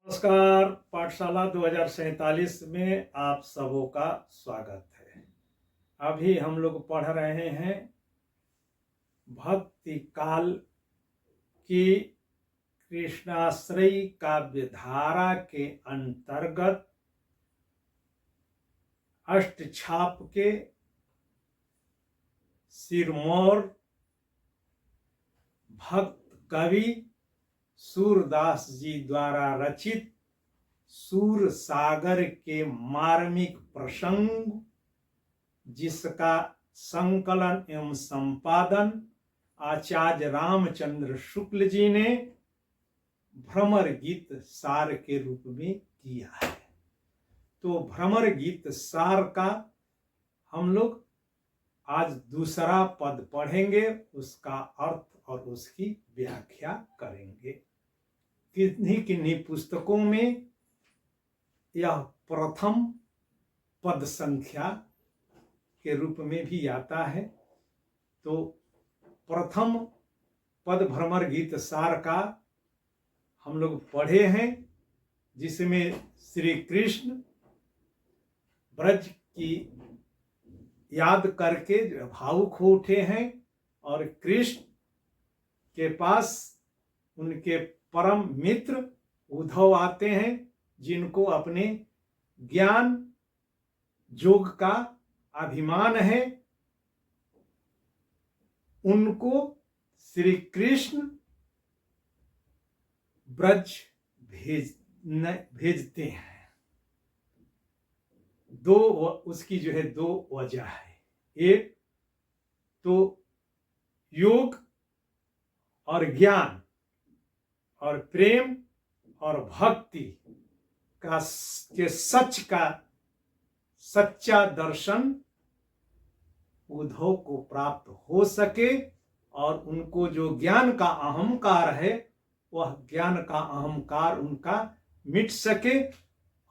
नमस्कार। पाठशाला 2047 में आप सबों का स्वागत है। अभी हम लोग पढ़ रहे हैं भक्ति काल की कृष्णाश्रयी काव्यधारा के अंतर्गत अष्टछाप के सिरमौर भक्त कवि सूरदास जी द्वारा रचित सूर सागर के मार्मिक प्रसंग, जिसका संकलन एवं संपादन आचार्य रामचंद्र शुक्ल जी ने भ्रमर गीत सार के रूप में किया है। तो भ्रमर गीत सार का हम लोग आज दूसरा पद पढ़ेंगे, उसका अर्थ और उसकी व्याख्या करेंगे। किन्हीं किन्हीं पुस्तकों में यह प्रथम पद संख्या के रूप में भी आता है। तो प्रथम पद भ्रमर गीत सार का हम लोग पढ़े हैं, जिसमें श्री कृष्ण ब्रज की याद करके भावुक हो उठे हैं और कृष्ण के पास उनके परम मित्र उद्धव आते हैं, जिनको अपने ज्ञान जोग का अभिमान है। उनको श्री कृष्ण ब्रज भेजते हैं। उसकी जो है दो वजह है। एक तो योग और ज्ञान और प्रेम और भक्ति का के सच का सच्चा दर्शन उद्धव को प्राप्त हो सके और उनको जो ज्ञान का अहंकार है वह ज्ञान का अहंकार उनका मिट सके।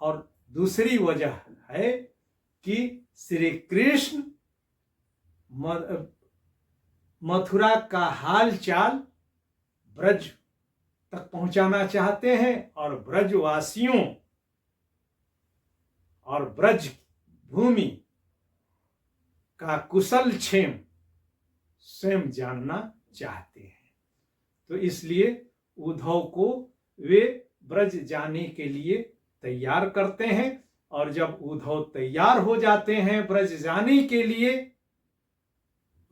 और दूसरी वजह है कि श्री कृष्ण मथुरा का हाल चाल ब्रज तक पहुंचाना चाहते हैं और ब्रजवासियों और ब्रज भूमि का कुशल क्षेम स्वयं जानना चाहते हैं। तो इसलिए उद्धव को वे ब्रज जाने के लिए तैयार करते हैं। और जब उद्धव तैयार हो जाते हैं ब्रज जाने के लिए,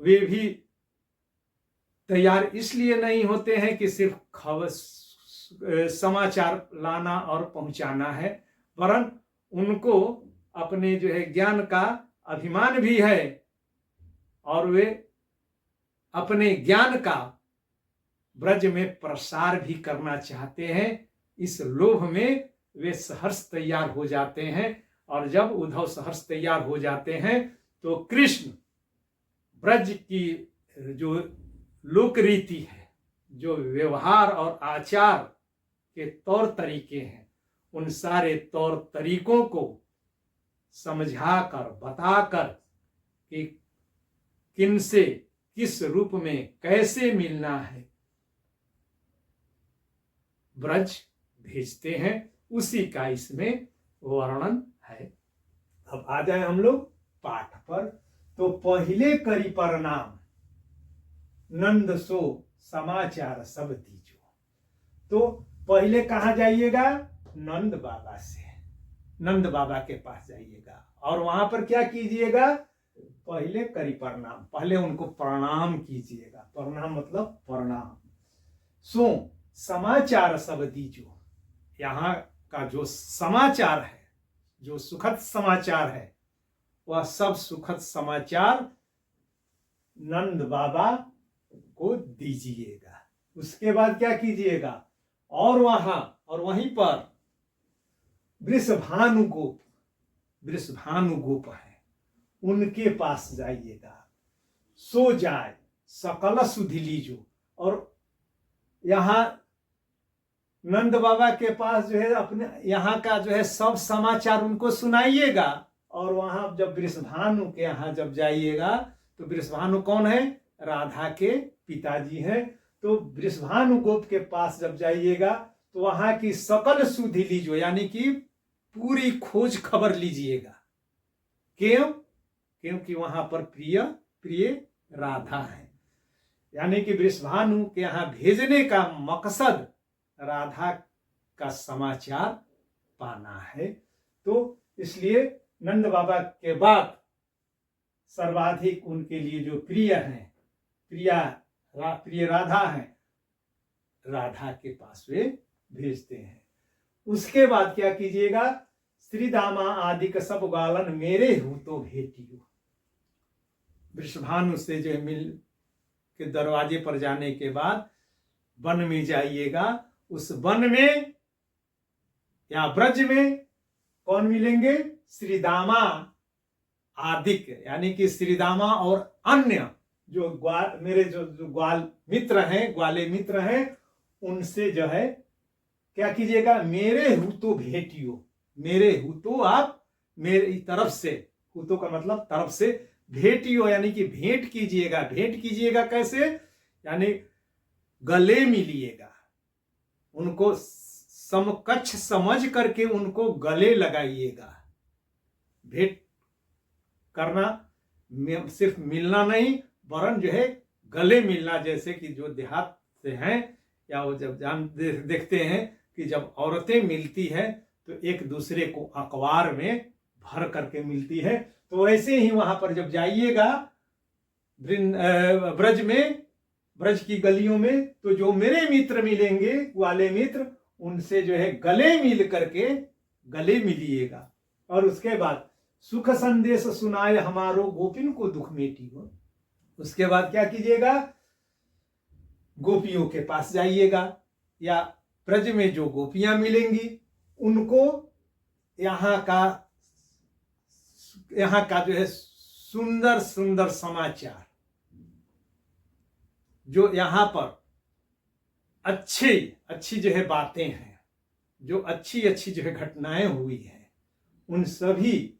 वे भी तैयार इसलिए नहीं होते हैं कि सिर्फ खबर समाचार लाना और पहुंचाना है, वरन उनको अपने जो है ज्ञान का अभिमान भी है और वे अपने ज्ञान का ब्रज में प्रसार भी करना चाहते हैं। इस लोभ में वे सहर्ष तैयार हो जाते हैं। और जब उद्धव सहर्ष तैयार हो जाते हैं तो कृष्ण ब्रज की जो लोक रीति है, जो व्यवहार और आचार के तौर तरीके हैं, उन सारे तौर तरीकों को समझाकर बताकर कि किनसे किस रूप में कैसे मिलना है ब्रज भेजते हैं, उसी का इसमें वर्णन है। अब आ जाए हम लोग पाठ पर। तो पहले करी प्रणाम नंद सो समाचार सब दीजो। तो पहले कहाँ जाइएगा? नंद बाबा से, नंद बाबा के पास जाइएगा और वहां पर क्या कीजिएगा? पहले करी प्रणाम, पहले उनको प्रणाम कीजिएगा। प्रणाम मतलब प्रणाम। सो समाचार सब दीजो, यहाँ का जो समाचार है, जो सुखद समाचार है, वह सब सुखद समाचार नंद बाबा को दीजिएगा। उसके बाद क्या कीजिएगा? और वहीं पर वृषभानुगोप है, उनके पास जाइएगा। सो जाए सकल सुधि लीजो। और यहाँ नंद बाबा के पास जो है अपने यहाँ का जो है सब समाचार उनको सुनाइएगा। और वहां जब वृषभानु के यहाँ जब जाइएगा तो वृषभानु कौन है? राधा के पिताजी हैं। तो वृषभानु गोप के पास जब जाइएगा तो वहां की सकल सुधि लीजिए, यानी कि पूरी खोज खबर लीजिएगा। क्यों? क्योंकि वहां पर प्रिय प्रिय राधा है, यानी कि वृषभानु के यहाँ भेजने का मकसद राधा का समाचार पाना है। तो इसलिए नंद बाबा के बाद सर्वाधिक उनके लिए जो प्रिय हैं, प्रिय राधा है, राधा के पास वे भेजते हैं। उसके बाद क्या कीजिएगा, श्री दामा आदि का सब गालन मेरे हूं तो भेटियो। वृषभानु से जो मिल के दरवाजे पर जाने के बाद वन में जाइएगा। उस वन में या ब्रज में कौन मिलेंगे? श्री दामा आदिक, यानी कि श्री दामा और अन्य जो मेरे जो ग्वाल मित्र हैं, ग्वाले मित्र हैं, उनसे जो है क्या कीजिएगा, मेरे हूं तो भेटियो। मेरे हूं तो आप मेरी तरफ से, हूं का मतलब तरफ से, भेटियो यानी कि भेंट कीजिएगा। भेंट कीजिएगा कैसे? यानी गले मिलिएगा, उनको समकक्ष समझ करके उनको गले लगाइएगा। भेंट करना सिर्फ मिलना नहीं, वरन जो है गले मिलना। जैसे कि जो देहात से हैं या वो जब देखते हैं कि जब औरतें मिलती है तो एक दूसरे को अखबार में भर करके मिलती है, तो वैसे ही वहां पर जब जाइएगा ब्रज में, ब्रज की गलियों में, तो जो मेरे मित्र मिलेंगे, वाले मित्र, उनसे जो है गले मिल करके गले मिलिएगा। और उसके बाद सुख संदेश सुनाए हमारो गोपिन को दुख मेटी हो। उसके बाद क्या कीजिएगा, गोपियों के पास जाइएगा, या ब्रज में जो गोपियां मिलेंगी उनको यहाँ का जो है सुंदर सुंदर समाचार, जो यहाँ पर अच्छी जो है बातें हैं, जो अच्छी जो है घटनाएं हुई हैं, उन सभी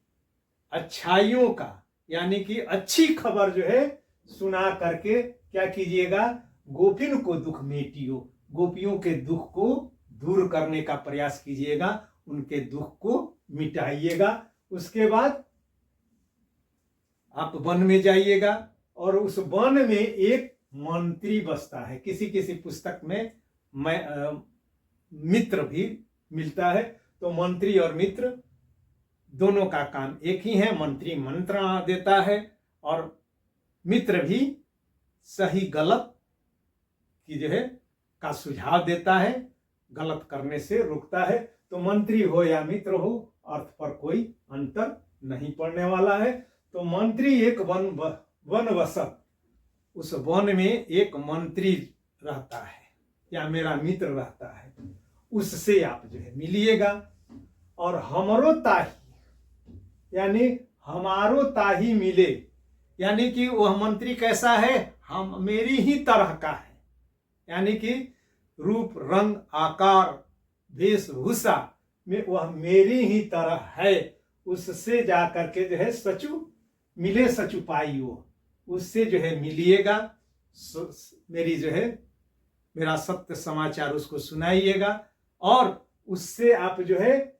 अच्छाइयों का, यानी कि अच्छी खबर जो है सुना करके क्या कीजिएगा, गोपिन को दुख मेटियो। गोपियों के दुख को दूर करने का प्रयास कीजिएगा, उनके दुख को मिटाइएगा। उसके बाद आप वन में जाइएगा, और उस वन में एक मंत्री बसता है। किसी किसी पुस्तक में मित्र भी मिलता है। तो मंत्री और मित्र दोनों का काम एक ही है। मंत्री मंत्र देता है और मित्र भी सही गलत की जो है का सुझाव देता है, गलत करने से रोकता है। तो मंत्री हो या मित्र हो, अर्थ पर कोई अंतर नहीं पड़ने वाला है। तो मंत्री एक वन वसत, उस वन में एक मंत्री रहता है या मेरा मित्र रहता है, उससे आप जो है मिलिएगा। और हमरो ताही, यानी हमारो ताही मिले, यानी कि वह मंत्री कैसा है, हम मेरी ही तरह का है, यानी कि रूप रंग आकार वेशभूषा में वह मेरी ही तरह है। उससे जा करके जो है सचु मिले सचु पाइयो, उससे जो है मिलिएगा, मेरी जो है मेरा सत्य समाचार उसको सुनाइएगा, और उससे आप जो है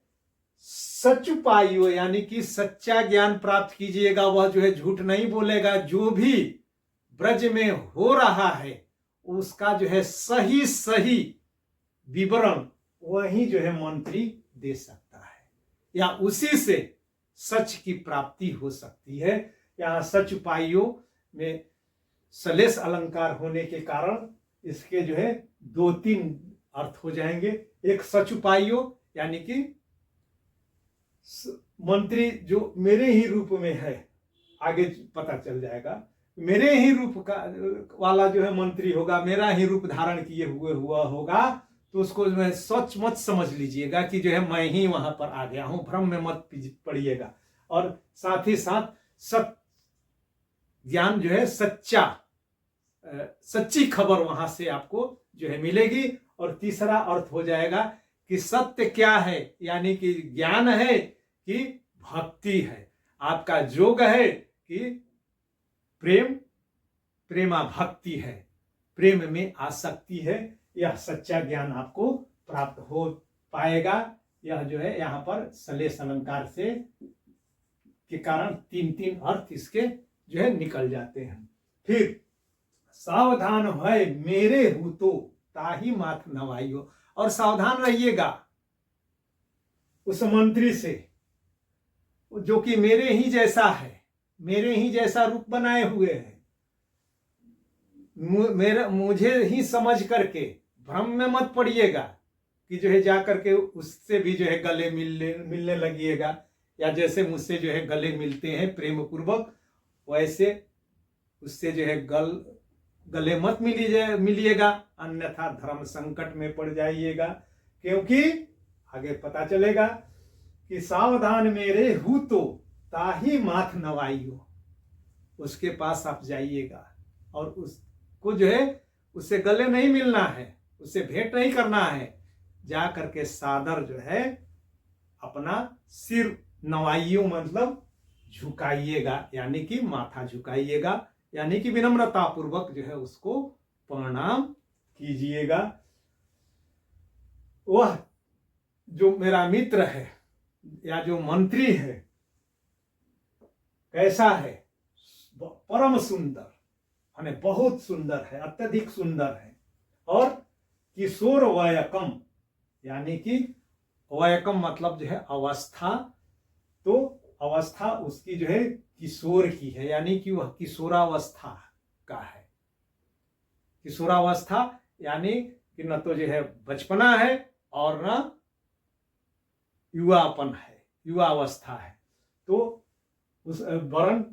सचु पाइयो, यानी कि सच्चा ज्ञान प्राप्त कीजिएगा। वह जो है झूठ नहीं बोलेगा। जो भी ब्रज में हो रहा है उसका जो है सही विवरण वही जो है मंत्री दे सकता है, या उसी से सच की प्राप्ति हो सकती है। यहाँ सच पाइयो में सलेस अलंकार होने के कारण इसके जो है 2-3 अर्थ हो जाएंगे। एक सच पाइयो यानी कि मंत्री जो मेरे ही रूप में है, आगे पता चल जाएगा, मेरे ही रूप का वाला जो है मंत्री होगा, मेरा ही रूप धारण किए हुआ होगा, तो उसको जो है सच मत समझ लीजिएगा कि जो है मैं ही वहां पर आ गया हूं, भ्रम में मत पड़िएगा। और साथ ही साथ सत्य ज्ञान जो है सच्ची खबर वहां से आपको जो है मिलेगी। और तीसरा अर्थ हो जाएगा कि सत्य क्या है, यानी कि ज्ञान है कि भक्ति है, आपका जोग है कि प्रेमा भक्ति है, प्रेम में आसक्ति है। यह सच्चा ज्ञान आपको प्राप्त हो पाएगा। यह जो है यहाँ पर सलेस अलंकार से के कारण 3 अर्थ इसके जो है निकल जाते हैं। फिर सावधान है मेरे हूँ तो ताही माथ नवाइयो, और सावधान रहिएगा उस मंत्री से जो कि मेरे ही जैसा है, मेरे ही जैसा रूप बनाए हुए है, मुझे ही समझ करके भ्रम में मत पड़िएगा कि जो है जा करके उससे भी जो है गले मिलने लगिएगा, या जैसे मुझसे जो है गले मिलते हैं प्रेम पूर्वक, वैसे उससे जो है गले मत मिलिएगा, अन्यथा धर्म संकट में पड़ जाइएगा। क्योंकि आगे पता चलेगा कि सावधान मेरे हूँ तो ताही माथ नवाइयो, उसके पास आप जाइएगा और उसको जो है उससे गले नहीं मिलना है, उससे भेंट नहीं करना है, जा करके सादर जो है अपना सिर नवाइयो मतलब झुकाइएगा, यानी कि माथा झुकाइएगा, यानी कि विनम्रता पूर्वक जो है उसको प्रणाम कीजिएगा। वह जो मेरा मित्र है या जो मंत्री है कैसा है, परम सुंदर, यानी बहुत सुंदर है, अत्यधिक सुंदर है, और किशोर वयकम, यानी कि वयकम मतलब जो है अवस्था, तो अवस्था उसकी जो है किशोर की है, यानी कि वह किशोरावस्था का है। किशोरावस्था यानी कि न तो जो है बचपना है और न युवापन है, युवावस्था है, तो उस वरन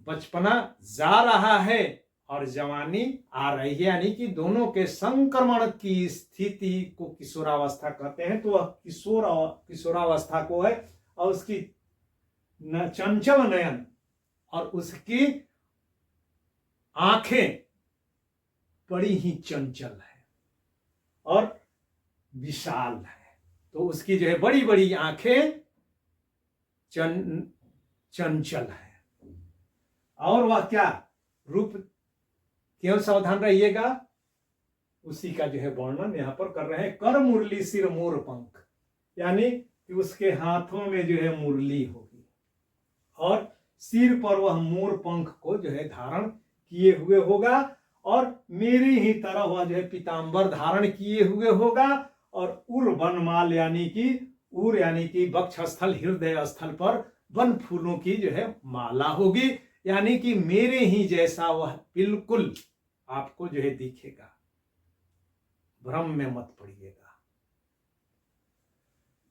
बचपना जा रहा है और जवानी आ रही है, यानी कि दोनों के संक्रमण की स्थिति को किशोरावस्था कहते हैं। तो वह किशोरावस्था को है, और उसकी चंचल नयन और उसकी आंखें बड़ी ही चंचल है और विशाल है, तो उसकी जो है बड़ी बड़ी आंखें चंचल है। और वह क्या रूप, क्यों सावधान रहिएगा, उसी का जो है वर्णन यहां पर कर रहे हैं। कर मुरली सिर मोर पंख, यानी कि उसके हाथों में जो है मुरली होगी और सिर पर वह मोर पंख को जो है धारण किए हुए होगा, और मेरी ही तरह वह जो है पीतांबर धारण किए हुए होगा, और उर वनमाल यानी कि वक्ष स्थल हृदय स्थल पर वन फूलों की जो है माला होगी, यानी कि मेरे ही जैसा वह बिल्कुल आपको जो है दिखेगा, भ्रम में मत पड़िएगा।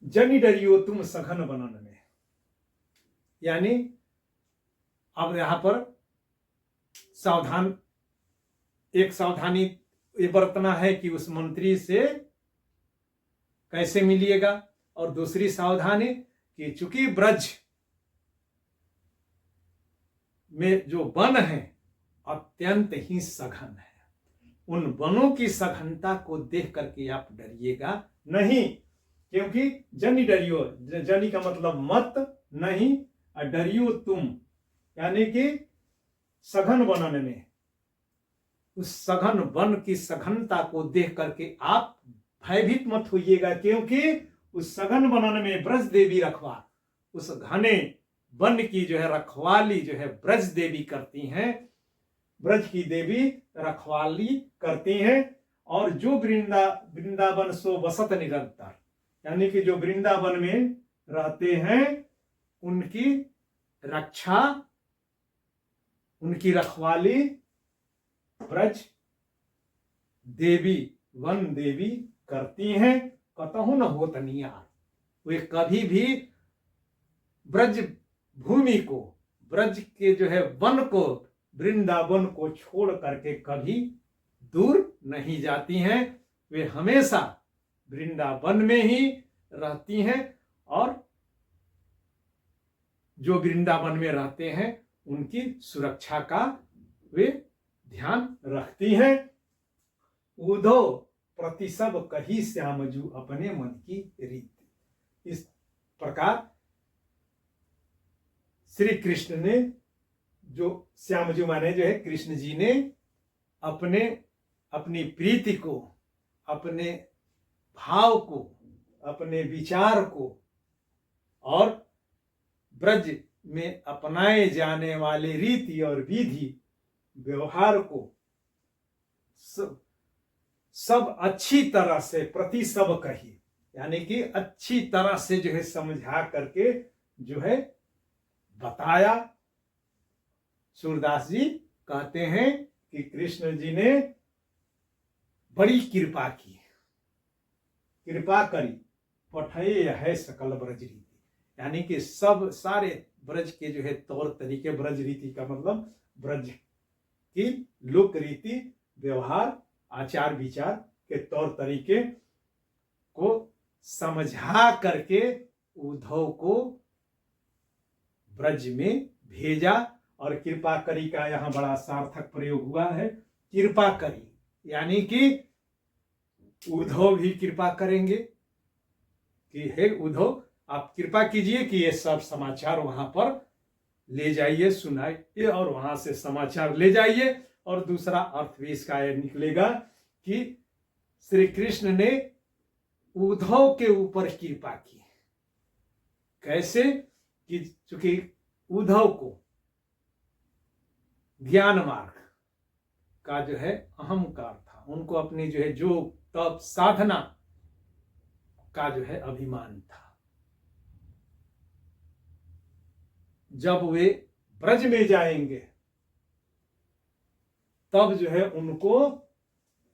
जनी डरियो तुम सघन बनन में, यानी अब यहां पर सावधानी ये बरतना है कि उस मंत्री से कैसे मिलिएगा, और दूसरी सावधानी कि चूंकि ब्रज में जो वन है अत्यंत ही सघन है, उन वनों की सघनता को देख करके आप डरिएगा नहीं, क्योंकि जनी डरियो, जनी का मतलब मत नहीं, और डरियो तुम, यानी कि सघन वनन में, उस सघन वन की सघनता को देख करके आप भयभीत मत होइएगा, क्योंकि उस सघन वनन में ब्रज देवी रखवार, उस घने वन की जो है रखवाली जो है ब्रज देवी करती हैं, ब्रज की देवी रखवाली करती हैं। और जो वृंदावन सो वसत निरंतर, यानी कि जो वृंदावन में रहते हैं उनकी रक्षा, उनकी रखवाली ब्रज देवी, वन देवी करती हैं। कतहु न होत नियार, वे कभी भी ब्रज भूमि को, ब्रज के जो है वन को, वृंदावन को छोड़ करके कभी दूर नहीं जाती हैं, वे हमेशा वृंदावन में ही रहती हैं, और जो वृंदावन में रहते हैं उनकी सुरक्षा का वे ध्यान रखती हैं। उधो प्रति सब कही श्यामजू अपने मन की रीत, इस प्रकार श्री कृष्ण ने, जो श्यामजू माने जो है कृष्ण जी ने अपनी प्रीति को, अपने भाव को, अपने विचार को और ब्रज में अपनाए जाने वाले रीति और विधि व्यवहार को सब अच्छी तरह से प्रति सब कही, यानी कि अच्छी तरह से जो है समझा करके जो है बताया। सूरदास जी कहते हैं कि कृष्ण जी ने बड़ी कृपा की, कृपा करी, पठये है सकल ब्रज रीति, यानी कि सब सारे ब्रज के जो है तौर तरीके, ब्रज रीति का मतलब ब्रज की लोक रीति व्यवहार आचार विचार के तौर तरीके को समझा करके उद्धव को ब्रज में भेजा। और कृपा करी का यहाँ बड़ा सार्थक प्रयोग हुआ है। कृपा करी यानी कि उद्धव भी कृपा करेंगे कि हे उद्धव आप कृपा कीजिए कि ये सब समाचार वहां पर ले जाइए, सुनाइए और वहां से समाचार ले जाइए। और दूसरा अर्थ भी इसका यह निकलेगा कि श्री कृष्ण ने उद्धव के ऊपर कृपा की। कैसे कि चूंकि उद्धव को ज्ञान मार्ग का जो है अहंकार था, उनको अपनी जो है जो तप साधना का जो है अभिमान था। जब वे ब्रज में जाएंगे तब जो है उनको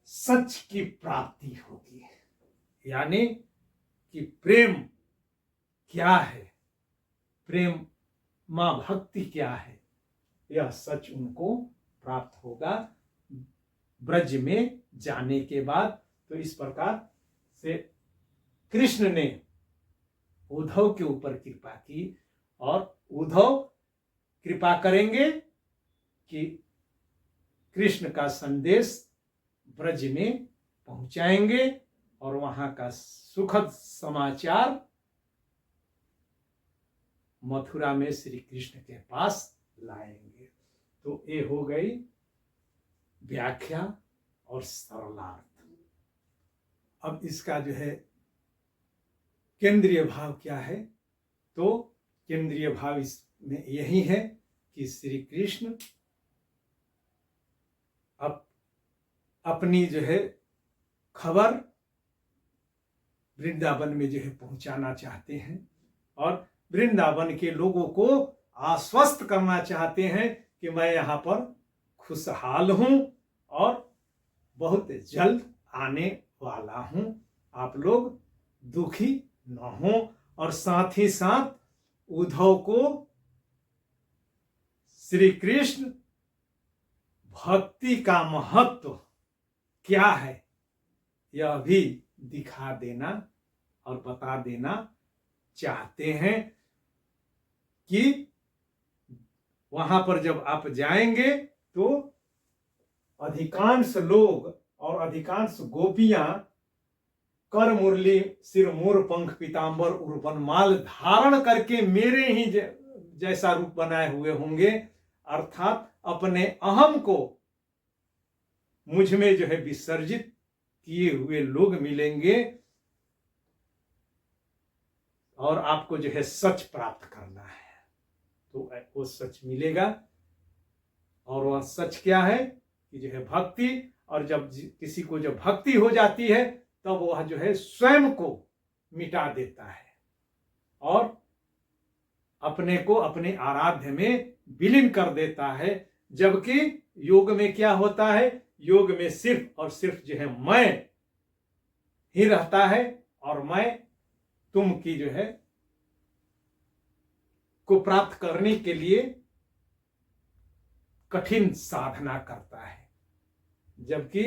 सच की प्राप्ति होगी, यानी कि प्रेम क्या है, प्रेम मां भक्ति क्या है, यह सच उनको प्राप्त होगा ब्रज में जाने के बाद। तो इस प्रकार से कृष्ण ने उद्धव के ऊपर कृपा की और उद्धव कृपा करेंगे कि कृष्ण का संदेश ब्रज में पहुंचाएंगे और वहां का सुखद समाचार मथुरा में श्री कृष्ण के पास लाएंगे। तो ये हो गई व्याख्या और सरलार्थ। अब इसका जो है केंद्रीय भाव क्या है, तो केंद्रीय भाव इसमें यही है कि श्री कृष्ण अपनी जो है खबर वृंदावन में जो है पहुंचाना चाहते हैं और वृंदावन के लोगों को आश्वस्त करना चाहते हैं कि मैं यहाँ पर खुशहाल हूं और बहुत जल्द आने वाला हूं, आप लोग दुखी न हो। और साथ ही साथ उद्धव को श्री कृष्ण भक्ति का महत्व क्या है यह भी दिखा देना और बता देना चाहते हैं कि वहां पर जब आप जाएंगे तो अधिकांश लोग और अधिकांश गोपियां कर मुरली सिर मोर पंख पीतांबर उर्वन माल धारण करके मेरे ही जैसा रूप बनाए हुए होंगे, अर्थात अपने अहम को मुझ में जो है विसर्जित किए हुए लोग मिलेंगे और आपको जो है सच प्राप्त करना है तो वो सच मिलेगा। और वह सच क्या है कि जो है भक्ति, और जब किसी को जब भक्ति हो जाती है तब वह जो है स्वयं को मिटा देता है और अपने को अपने आराध्य में विलीन कर देता है। जबकि योग में क्या होता है, योग में सिर्फ और सिर्फ जो है मैं ही रहता है और मैं तुम की जो है को प्राप्त करने के लिए कठिन साधना करता है, जबकि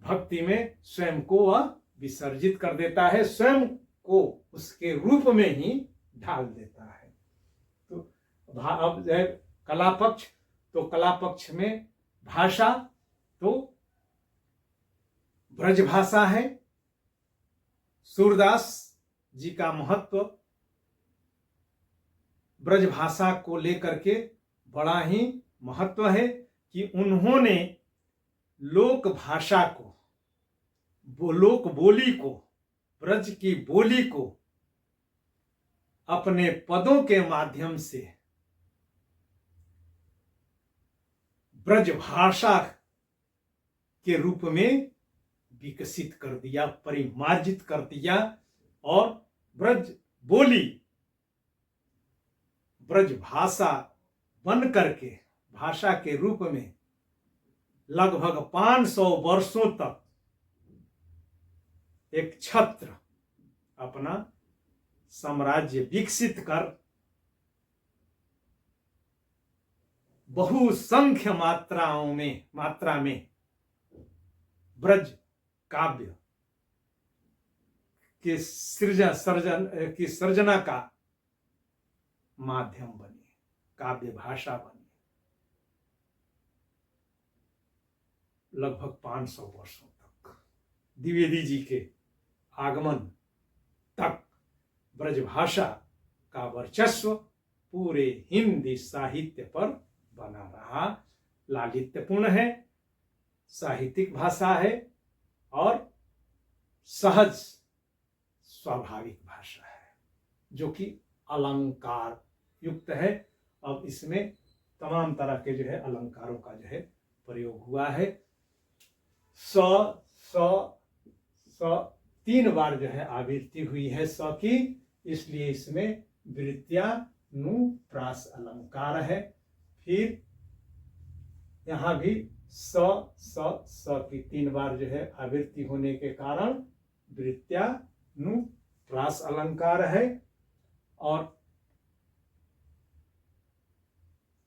भक्ति में स्वयं को वह विसर्जित कर देता है, स्वयं को उसके रूप में ही ढाल देता है। तो अब जो है कला पक्ष, तो कला पक्ष में भाषा तो ब्रज भाषा है। सूरदास जी का महत्व ब्रज भाषा को लेकर के बड़ा ही महत्व है कि उन्होंने लोक भाषा को लोक बोली को, ब्रज की बोली को अपने पदों के माध्यम से ब्रज भाषा के रूप में विकसित कर दिया, परिमार्जित कर दिया। और ब्रज बोली ब्रज भाषा बन करके भाषा के रूप में लगभग 500 वर्षों तक एक छत्र अपना साम्राज्य विकसित कर बहुसंख्य मात्रा में ब्रज काव्य के सर्जना का माध्यम बनी, काव्य भाषा बनी। लगभग 500 वर्षों तक, द्विवेदी जी के आगमन तक ब्रजभाषा का वर्चस्व पूरे हिंदी साहित्य पर बना रहा। लालित्यपूर्ण है, साहित्यिक भाषा है और सहज स्वाभाविक भाषा है, जो कि अलंकार युक्त है। अब इसमें तमाम तरह के जो है अलंकारों का जो है प्रयोग हुआ है। स स स 3 बार जो है आवृत्ति हुई है स की, इसलिए इसमें वृत्त्या नु प्रास अलंकार है। फिर यहाँ भी स की 3 बार जो है आवृत्ति होने के कारण वृत्त्या नु प्रास अलंकार है। और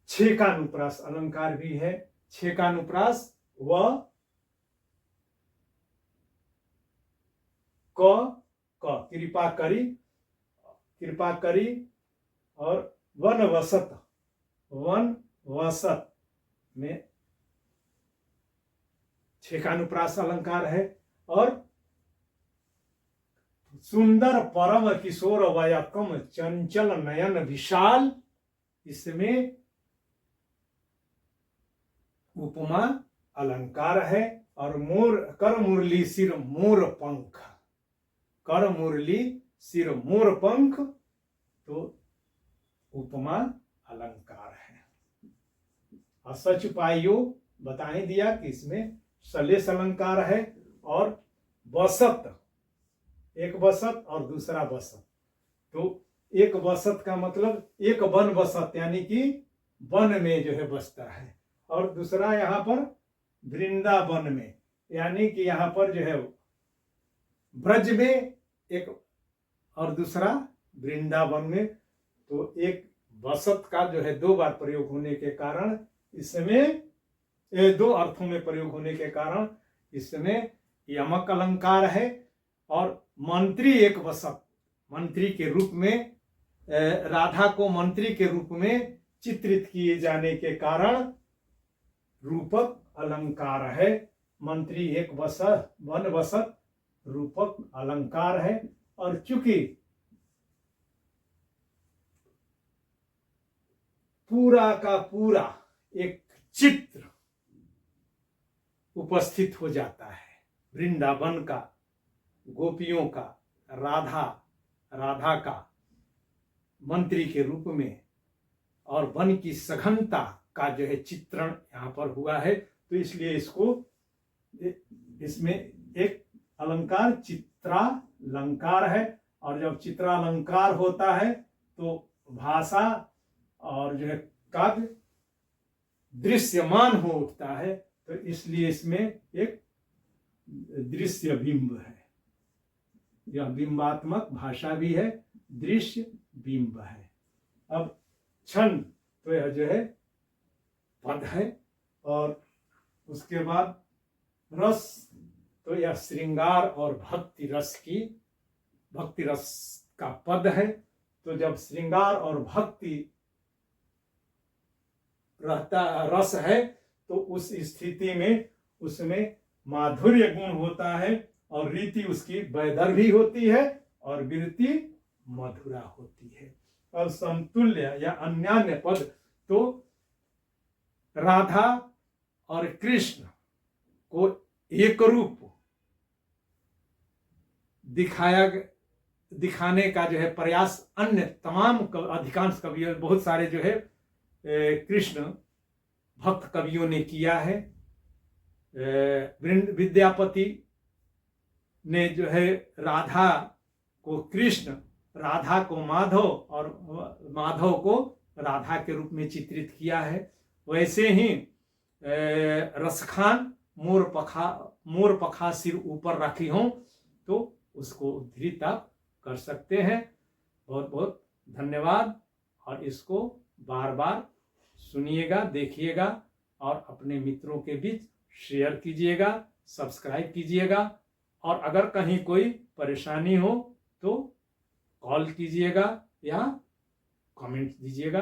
छेकानुप्रास अलंकार भी है। छेकानुप्रास व कृपा करी और वन वसत में छेकानुप्रास अलंकार है। और सुंदर परम किशोर वयकम चंचल नयन विशाल, इसमें उपमा अलंकार है। और कर मुरली सिर मोर पंख, कर मुरली सिर मोर पंख तो उपमा अलंकार है। और सच पाइयो बता ही दिया कि इसमें सलेस अलंकार है। और बसत, एक बसत और दूसरा बसत, तो एक बसत का मतलब एक वन बसत यानी कि वन में जो है बसता है, और दूसरा यहाँ पर वृंदावन में यानी कि यहाँ पर जो है ब्रज में एक और दूसरा वृंदावन में। तो एक बसत का जो है 2 बार प्रयोग होने के कारण इसमें 2 अर्थों में प्रयोग होने के कारण इसमें यमक अलंकार है। और मंत्री एक बसत, मंत्री के रूप में राधा को मंत्री के रूप में चित्रित किए जाने के कारण रूपक अलंकार है। मंत्री एक बसत, वन बसत रूपक अलंकार है। और चूंकि पूरा का पूरा एक चित्र उपस्थित हो जाता है वृंदावन का, गोपियों का, राधा का मंत्री के रूप में, और वन की सघनता का जो है चित्रण यहाँ पर हुआ है। तो इसलिए इसमें एक अलंकार चित्रालंकार है। और जब चित्रालंकार होता है तो भाषा और जो है काव्य दृश्यमान हो उठता है। तो इसलिए इसमें एक दृश्य बिंब है, यह बिंबात्मक भाषा भी है, दृश्य बिंब है। अब छंद तो यह जो है पद है। और उसके बाद रस, तो यह श्रृंगार और भक्ति रस का पद है। तो जब श्रृंगार और भक्ति रहता रस है तो उस स्थिति में उसमें माधुर्य गुण होता है, और रीति उसकी वैदर्भी होती है और विरति मधुरा होती है। और समतुल्य या अन्यान्य पद, तो राधा और कृष्ण को एक रूप दिखाने का जो है प्रयास अन्य तमाम अधिकांश कवियों, बहुत सारे जो है कृष्ण भक्त कवियों ने किया है। विद्यापति ने जो है राधा को कृष्ण, राधा को माधव और माधव को राधा के रूप में चित्रित किया है। वैसे ही रसखान मोर पखा सिर ऊपर रखी हो तो उसको उद्धृत आप कर सकते हैं। बहुत बहुत धन्यवाद, और इसको बार बार सुनिएगा, देखिएगा और अपने मित्रों के बीच शेयर कीजिएगा, सब्सक्राइब कीजिएगा। और अगर कहीं कोई परेशानी हो तो कॉल कीजिएगा या कमेंट दीजिएगा।